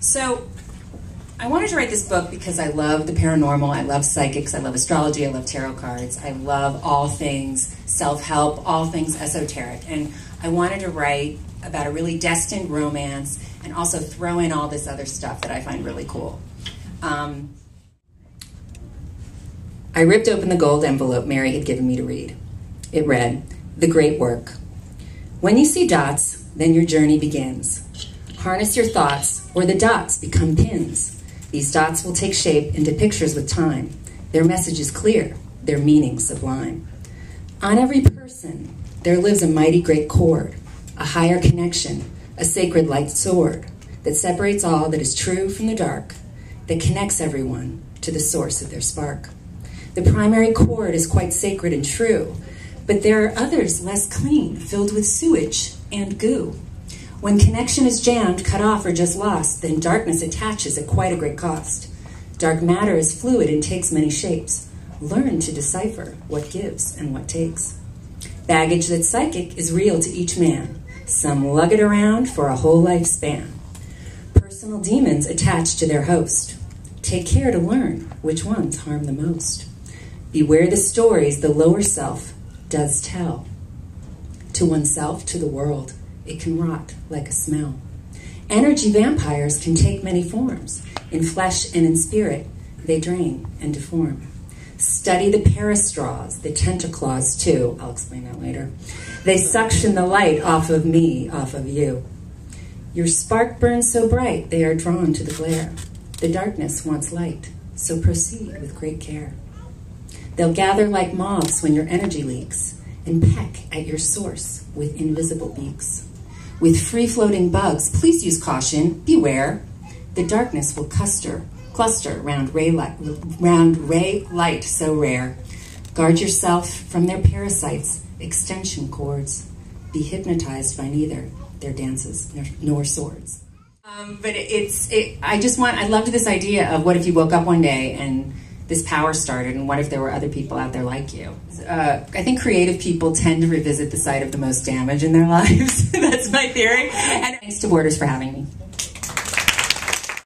So, I wanted to write this book because I love the paranormal, I love psychics, I love astrology, I love tarot cards, I love all things self-help, all things esoteric. And I wanted to write about a really destined romance and also throw in all this other stuff that I find really cool. I ripped open the gold envelope Mary had given me to read. It read, "The Great Work. When you see dots, then your journey begins. Harness your thoughts, or the dots become pins. These dots will take shape into pictures with time. Their message is clear, their meaning sublime. On every person, there lives a mighty great cord, a higher connection, a sacred light sword that separates all that is true from the dark, that connects everyone to the source of their spark. The primary cord is quite sacred and true, but there are others less clean, filled with sewage and goo. When connection is jammed, cut off, or just lost, then darkness attaches at quite a great cost. Dark matter is fluid and takes many shapes. Learn to decipher what gives and what takes. Baggage that's psychic is real to each man. Some lug it around for a whole lifespan. Personal demons attach to their host. Take care to learn which ones harm the most. Beware the stories the lower self does tell. To oneself, to the world, it can rot like a smell. Energy vampires can take many forms. In flesh and in spirit, they drain and deform. Study the parastraws, the tentaclaws too. I'll explain that later. They suction the light off of me, off of you. Your spark burns so bright, they are drawn to the glare. The darkness wants light, so proceed with great care. They'll gather like moths when your energy leaks and peck at your source with invisible beaks. With free-floating bugs, please use caution, beware. The darkness will cluster round ray light so rare. Guard yourself from their parasites, extension cords. Be hypnotized by neither their dances nor swords. I loved this idea of what if you woke up one day and this power started, and what if there were other people out there like you? I think creative people tend to revisit the site of the most damage in their lives. That's my theory. And thanks to Borders for having me.